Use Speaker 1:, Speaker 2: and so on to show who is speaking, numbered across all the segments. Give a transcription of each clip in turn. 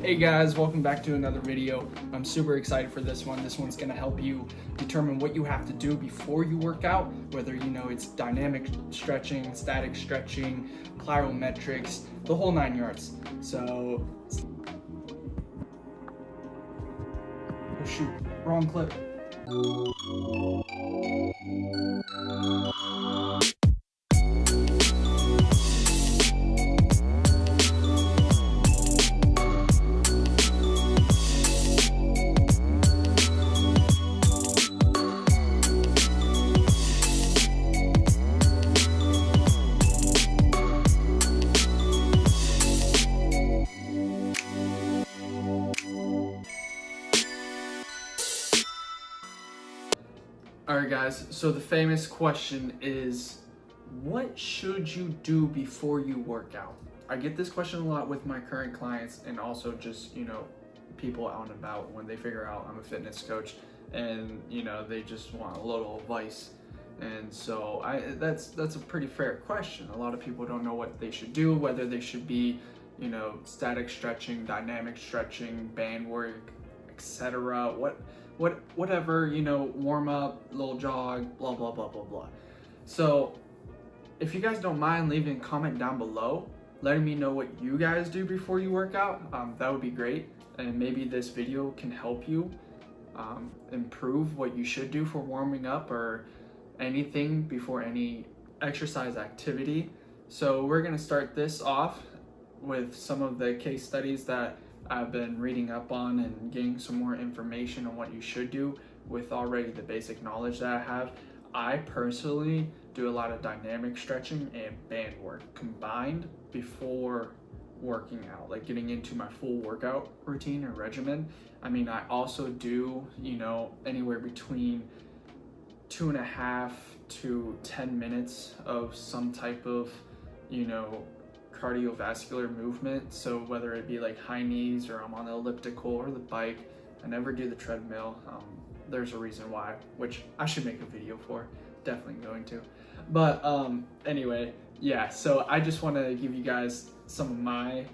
Speaker 1: Hey guys, welcome back to another video. I'm super excited for this one. This one's gonna help you determine what you have to do before you work out, whether it's dynamic stretching, static stretching, plyometrics, the whole 9 yards. So, oh shoot, wrong clip. Alright guys, so the famous question is, what should you do before you work out? I get this question a lot with my current clients and also just, people out and about when they figure out I'm a fitness coach and, they just want a little advice. And so that's a pretty fair question. A lot of people don't know what they should do, whether they should be, static stretching, dynamic stretching, band work, etc. Whatever, warm up, little jog, blah, blah, blah, blah, blah. So if you guys don't mind leaving a comment down below, letting me know what you guys do before you work out, that would be great. And maybe this video can help you improve what you should do for warming up or anything before any exercise activity. So we're gonna start this off with some of the case studies that I've been reading up on and getting some more information on what you should do with already the basic knowledge that I have. I personally do a lot of dynamic stretching and band work combined before working out, like getting into my full workout routine or regimen. I also do, anywhere between 2.5 to 10 minutes of some type of, cardiovascular movement. So whether it be like high knees or I'm on the elliptical or the bike, I never do the treadmill. There's a reason why, which I should make a video for, definitely going to. But anyway, yeah, so I just want to give you guys some of my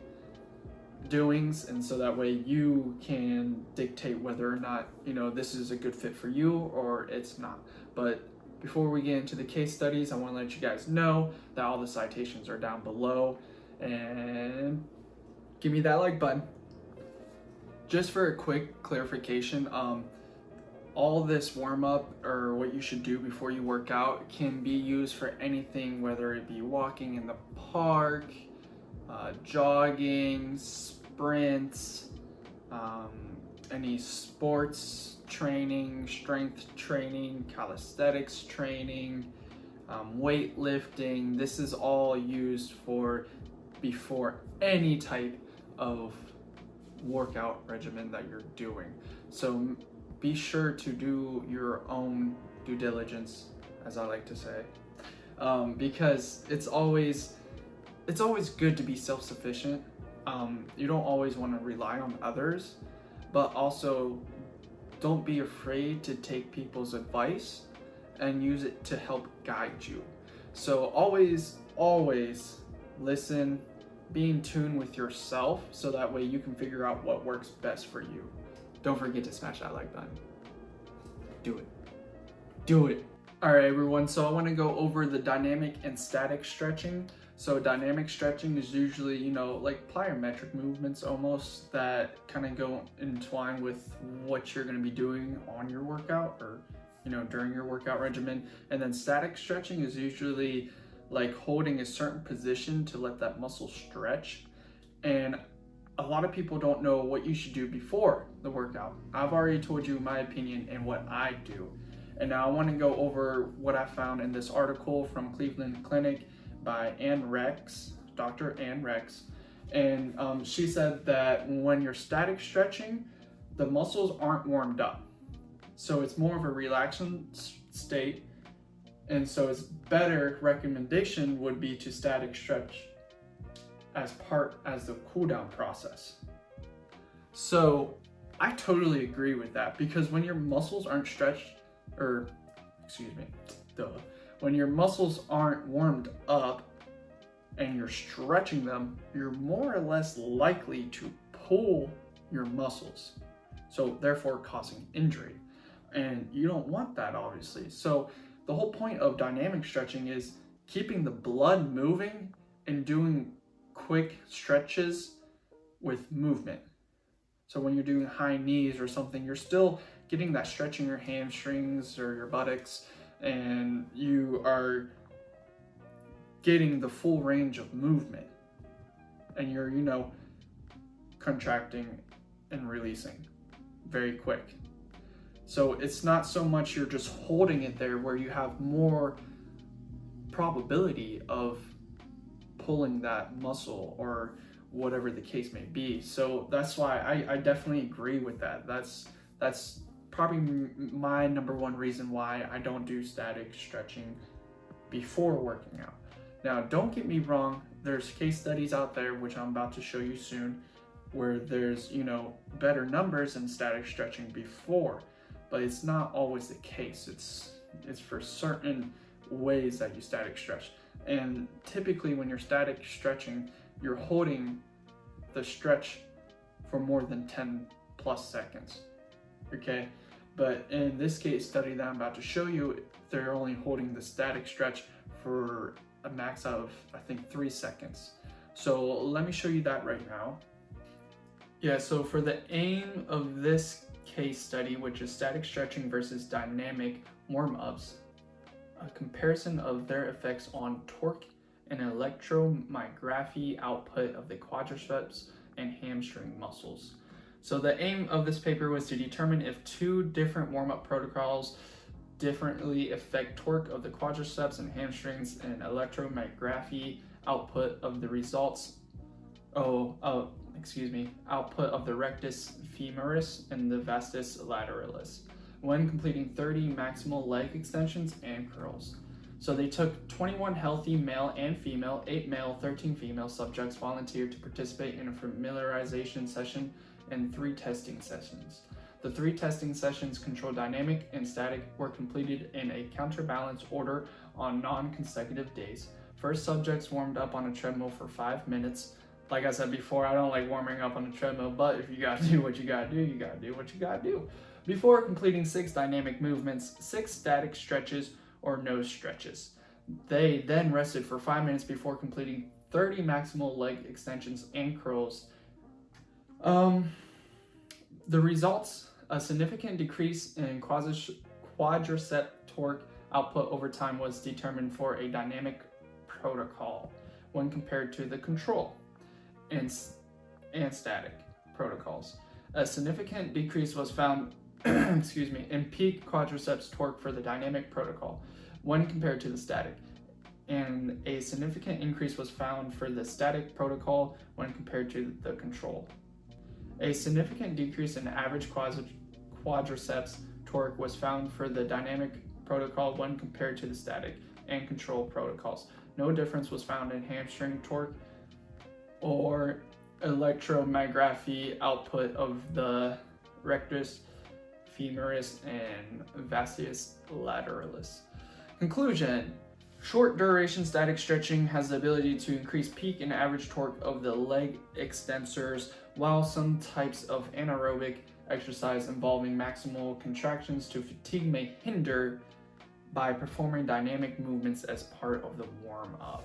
Speaker 1: doings, and so that way you can dictate whether or not, this is a good fit for you or it's not. But before we get into the case studies, I want to let you guys know that all the citations are down below, and give me that like button. Just for a quick clarification, all this warm up or what you should do before you work out can be used for anything, whether it be walking in the park, jogging, sprints, any sports training, strength training, calisthenics training, weightlifting. This is all used for before any type of workout regimen that you're doing. So be sure to do your own due diligence, as I like to say, because it's always good to be self-sufficient. You don't always want to rely on others, but also don't be afraid to take people's advice and use it to help guide you. So always listen, be in tune with yourself, so that way you can figure out what works best for you. Don't forget to smash that like button. Do it. All right, everyone, so I want to go over the dynamic and static stretching. So dynamic stretching is usually, like plyometric movements almost, that kind of go entwine with what you're going to be doing on your workout or, during your workout regimen. And then static stretching is usually like holding a certain position to let that muscle stretch. And a lot of people don't know what you should do before the workout. I've already told you my opinion and what I do. And now I want to go over what I found in this article from Cleveland Clinic by Dr. Ann Rex. And she said that when you're static stretching, the muscles aren't warmed up. So it's more of a relaxing state. And so its better recommendation would be to static stretch as the cool down process. So I totally agree with that, because when your muscles aren't when your muscles aren't warmed up and you're stretching them, you're more or less likely to pull your muscles, so therefore causing injury. And you don't want that, obviously. So the whole point of dynamic stretching is keeping the blood moving and doing quick stretches with movement. So when you're doing high knees or something, you're still getting that stretch in your hamstrings or your buttocks, and you are getting the full range of movement. And you're, contracting and releasing very quick. So it's not so much you're just holding it there where you have more probability of pulling that muscle or whatever the case may be. So that's why I definitely agree with that. That's probably my number one reason why I don't do static stretching before working out. Now, don't get me wrong, there's case studies out there, which I'm about to show you soon, where there's, better numbers in static stretching before, but it's not always the case. It's for certain ways that you static stretch. And typically when you're static stretching, you're holding the stretch for more than 10 plus seconds, okay? But in this case study that I'm about to show you, they're only holding the static stretch for a max of, I think, 3 seconds. So let me show you that right now. Yeah, so for the aim of this case study, which is static stretching versus dynamic warm-ups, a comparison of their effects on torque and electromyography output of the quadriceps and hamstring muscles. So the aim of this paper was to determine if two different warm-up protocols differently affect torque of the quadriceps and hamstrings and electromyography output of the output of the rectus femoris and the vastus lateralis when completing 30 maximal leg extensions and curls. So they took 21 healthy male and female, 8 male, 13 female subjects volunteered to participate in a familiarization session and 3 testing sessions. The 3 testing sessions, controlled dynamic and static, were completed in a counterbalance order on non-consecutive days. First, subjects warmed up on a treadmill for 5 minutes. Like I said before, I don't like warming up on a treadmill, but if you gotta do what you gotta do, you gotta do what you gotta do. Before completing 6 dynamic movements, 6 static stretches, or no stretches. They then rested for 5 minutes before completing 30 maximal leg extensions and curls. The results, a significant decrease in quadricep torque output over time was determined for a dynamic protocol when compared to the control and static protocols. A significant decrease was found in peak quadriceps torque for the dynamic protocol when compared to the static, and a significant increase was found for the static protocol when compared to the control. A significant decrease in average quadriceps torque was found for the dynamic protocol when compared to the static and control protocols. No difference was found in hamstring torque or electromyography output of the rectus femoris and vastus lateralis. Conclusion: short duration static stretching has the ability to increase peak and average torque of the leg extensors, while some types of anaerobic exercise involving maximal contractions to fatigue may hinder by performing dynamic movements as part of the warm-up.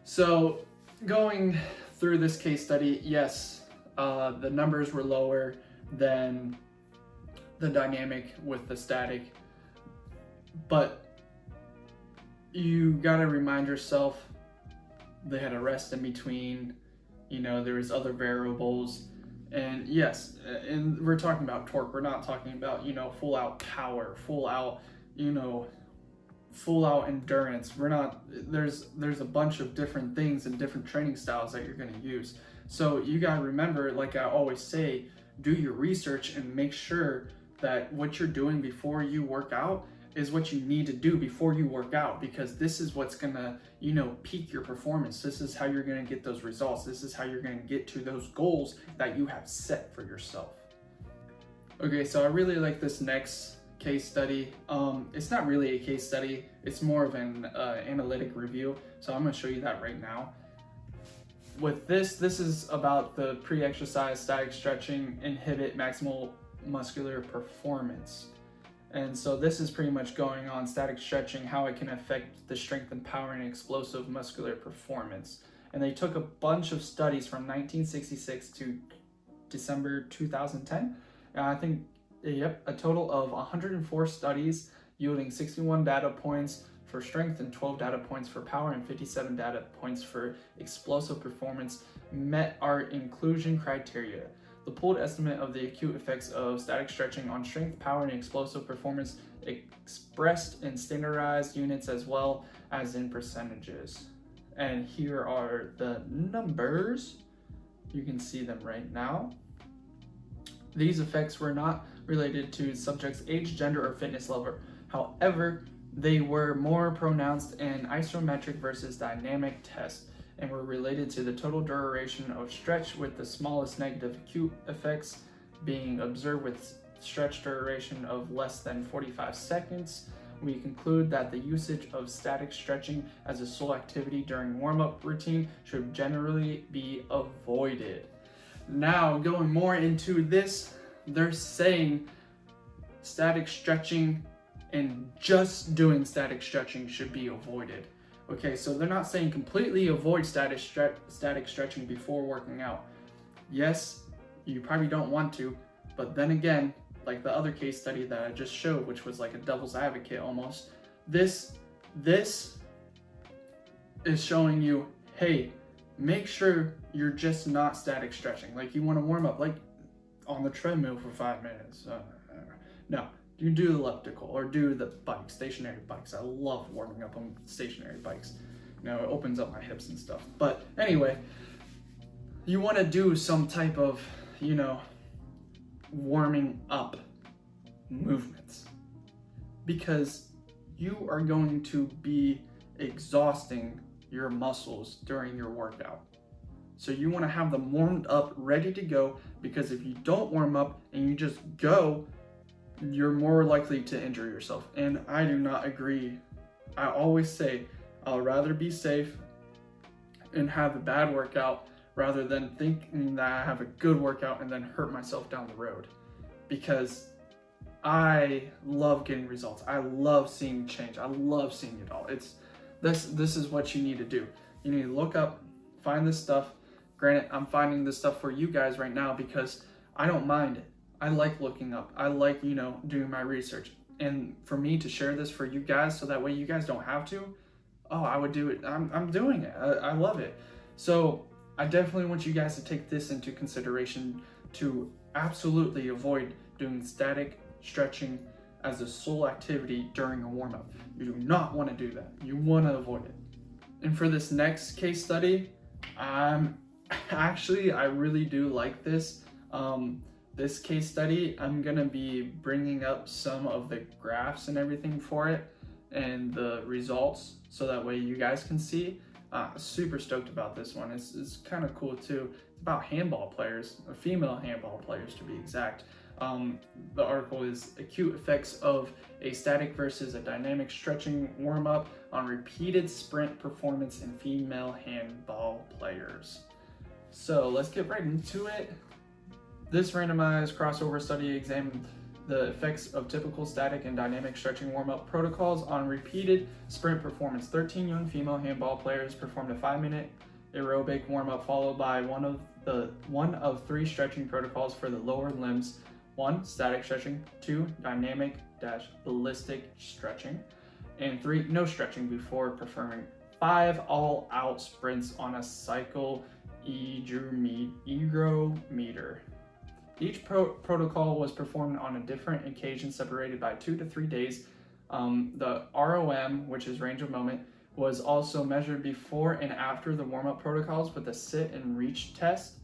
Speaker 1: So going through this case study, yes, the numbers were lower than the dynamic with the static, but you gotta remind yourself they had a rest in between, there was other variables. And yes, and we're talking about torque, we're not talking about, full out power, full out endurance. There's a bunch of different things and different training styles that you're going to use. So you got to remember, like I always say, do your research and make sure that what you're doing before you work out is what you need to do before you work out, because this is what's going to, peak your performance. This is how you're going to get those results. This is how you're going to get to those goals that you have set for yourself. Okay, so I really like this next case study. It's not really a case study, it's more of an analytic review, so I'm going to show you that right now. with this is about the pre-exercise static stretching inhibit maximal muscular performance. And so this is pretty much going on static stretching, how it can affect the strength and power and explosive muscular performance. And they took a bunch of studies from 1966 to December 2010. And I think, yep, a total of 104 studies yielding 61 data points for strength and 12 data points for power and 57 data points for explosive performance met our inclusion criteria. The pooled estimate of the acute effects of static stretching on strength, power, and explosive performance expressed in standardized units as well as in percentages. And here are the numbers. You can see them right now. These effects were not related to subjects' age, gender, or fitness level. However, they were more pronounced in isometric versus dynamic tests and were related to the total duration of stretch, with the smallest negative acute effects being observed with stretch duration of less than 45 seconds. We conclude that the usage of static stretching as a sole activity during warm-up routine should generally be avoided. Now, going more into this, they're saying static stretching and just doing static stretching should be avoided. Okay, so they're not saying completely avoid static stretching before working out. Yes, you probably don't want to, but then again, like the other case study that I just showed, which was like a devil's advocate almost, this is showing you, hey, make sure you're just not static stretching. Like you want to warm up, like on the treadmill for 5 minutes. No, you do the elliptical or do the bikes, stationary bikes. I love warming up on stationary bikes. You know, it opens up my hips and stuff. But anyway, you want to do some type of, you know, warming up movements, because you are going to be exhausting your muscles during your workout. So you want to have them warmed up, ready to go, because if you don't warm up and you just go, you're more likely to injure yourself. And I do not agree. I always say I'll rather be safe and have a bad workout rather than thinking that I have a good workout and then hurt myself down the road, because I love getting results. I love seeing change. I love seeing it all. This is what you need to do. You need to look up, find this stuff. Granted, I'm finding this stuff for you guys right now because I don't mind it. I like looking up. I like, you know, doing my research. And for me to share this for you guys so that way you guys don't have to, oh, I would do it. I'm doing it. I love it. So I definitely want you guys to take this into consideration to absolutely avoid doing static stretching as a sole activity during a warm-up. You do not want to do that. You want to avoid it. And for this next case study, I really do like this. This case study, I'm gonna be bringing up some of the graphs and everything for it and the results so that way you guys can see. Super stoked about this one. It's kind of cool too. It's about handball players, or female handball players to be exact. The article is acute effects of a static versus a dynamic stretching warm-up on repeated sprint performance in female handball players. So let's get right into it. This randomized crossover study examined the effects of typical static and dynamic stretching warm-up protocols on repeated sprint performance. 13 young female handball players performed a 5-minute aerobic warm-up followed by one of 3 stretching protocols for the lower limbs. 1, static stretching, 2, dynamic-ballistic stretching, and 3, no stretching before performing 5 all-out sprints on a cycle ergometer. Each protocol was performed on a different occasion separated by 2 to 3 days. The ROM, which is range of moment, was also measured before and after the warm-up protocols with a sit and reach test.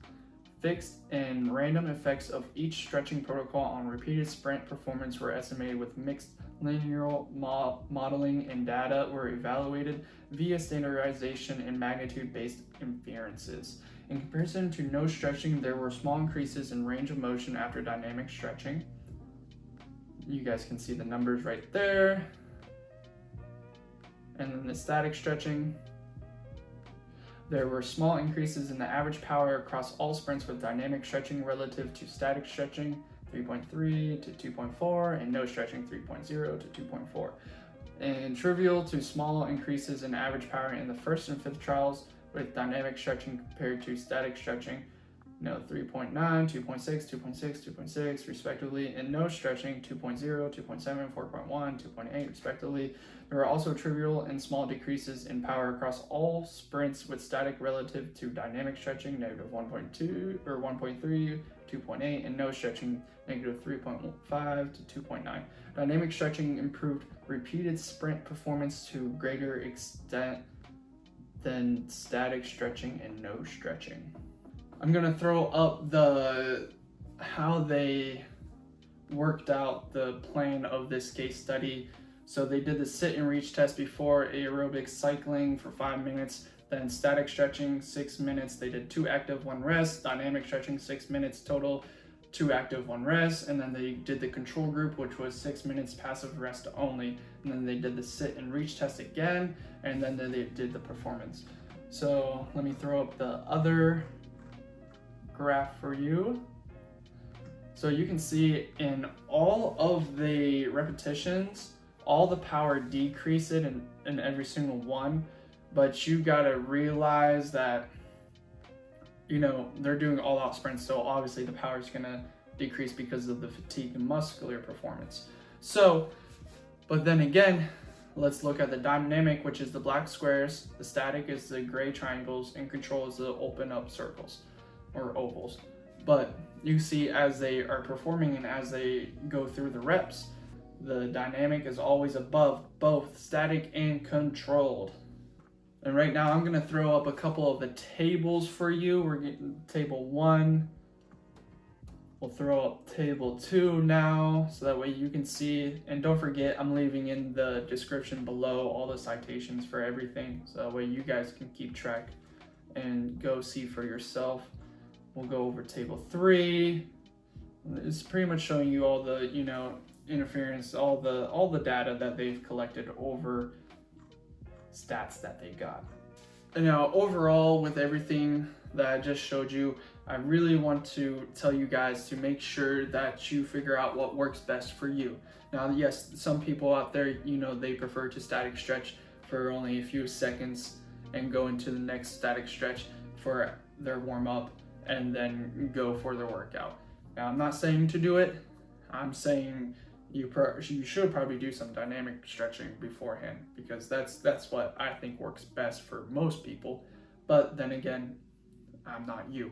Speaker 1: Fixed and random effects of each stretching protocol on repeated sprint performance were estimated with mixed linear modeling, and data were evaluated via standardization and magnitude-based inferences. In comparison to no stretching, there were small increases in range of motion after dynamic stretching. You guys can see the numbers right there. And then the static stretching. There were small increases in the average power across all sprints with dynamic stretching relative to static stretching, 3.3 to 2.4, and no stretching, 3.0 to 2.4. And trivial to small increases in average power in the first and fifth trials with dynamic stretching compared to static stretching, 3.9, 2.6, 2.6, 2.6 respectively, and no stretching, 2.0, 2.7, 4.1, 2.8 respectively. There were also trivial and small decreases in power across all sprints with static relative to dynamic stretching, negative 1.2 or 1.3, 2.8, and no stretching, negative 3.5 to 2.9. Dynamic stretching improved repeated sprint performance to greater extent than static stretching and no stretching. I'm gonna throw up how they worked out the plan of this case study. So they did the sit and reach test before aerobic cycling for 5 minutes, then static stretching 6 minutes. They did 2 active, 1 rest, dynamic stretching 6 minutes total, 2 active, 1 rest, and then they did the control group, which was 6 minutes passive rest only. And then they did the sit and reach test again, and then they did the performance. So let me throw up the other graph for you. So you can see in all of the repetitions, all the power decreased in every single one, but you gotta realize that, they're doing all out sprints, so obviously the power is gonna decrease because of the fatigue and muscular performance. So, but then again, let's look at the dynamic, which is the black squares, the static is the gray triangles, and control is the open up circles or ovals. But you see as they are performing and as they go through the reps, the dynamic is always above both static and controlled. And right now I'm gonna throw up a couple of the tables for you. We're getting table 1. We'll throw up table 2 now, so that way you can see. And don't forget, I'm leaving in the description below all the citations for everything, so that way you guys can keep track and go see for yourself. We'll go over table 3. It's pretty much showing you all the, interference, all the data that they've collected over stats that they got. And now overall, with everything that I just showed you, I really want to tell you guys to make sure that you figure out what works best for you. Now, yes, some people out there, they prefer to static stretch for only a few seconds and go into the next static stretch for their warm-up and then go for their workout. Now, I'm not saying to do it. I'm saying you should probably do some dynamic stretching beforehand, because that's what I think works best for most people. But then again, I'm not you.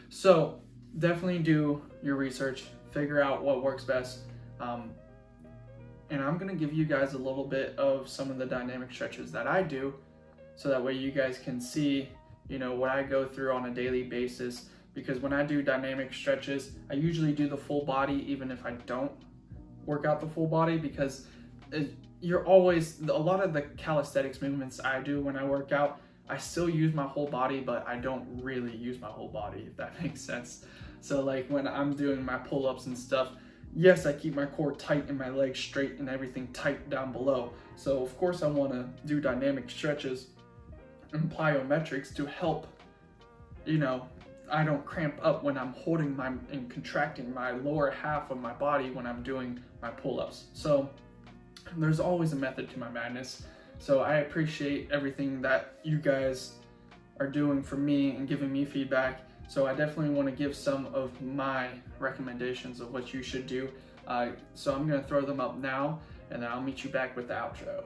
Speaker 1: So definitely do your research, figure out what works best. And I'm gonna give you guys a little bit of some of the dynamic stretches that I do, so that way you guys can see, what I go through on a daily basis. Because when I do dynamic stretches, I usually do the full body, even if I don't work out the full body, because a lot of the calisthenics movements I do when I work out, I still use my whole body, but I don't really use my whole body, if that makes sense. So like when I'm doing my pull-ups and stuff, yes, I keep my core tight and my legs straight and everything tight down below. So of course I want to do dynamic stretches and plyometrics to help, I don't cramp up when I'm holding and contracting my lower half of my body when I'm doing my pull-ups. So there's always a method to my madness. So I appreciate everything that you guys are doing for me and giving me feedback. So I definitely want to give some of my recommendations of what you should do. So I'm going to throw them up now, and then I'll meet you back with the outro.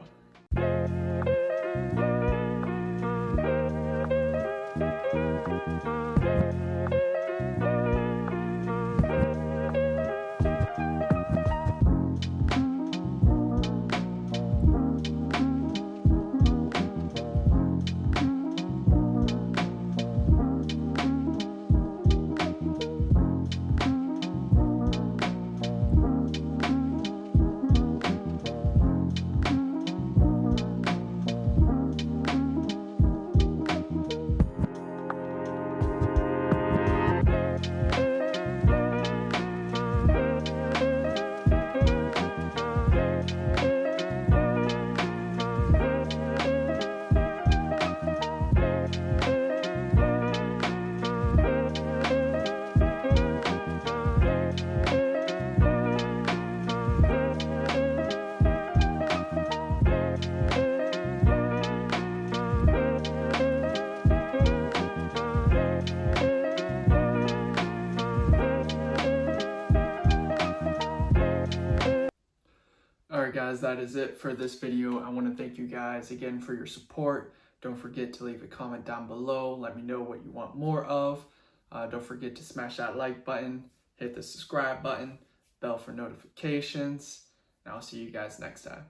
Speaker 1: Alright guys, that is it for this video. I want to thank you guys again for your support. Don't forget to leave a comment down below. Let me know what you want more of. Don't forget to smash that like button, hit the subscribe button, bell for notifications, and I'll see you guys next time.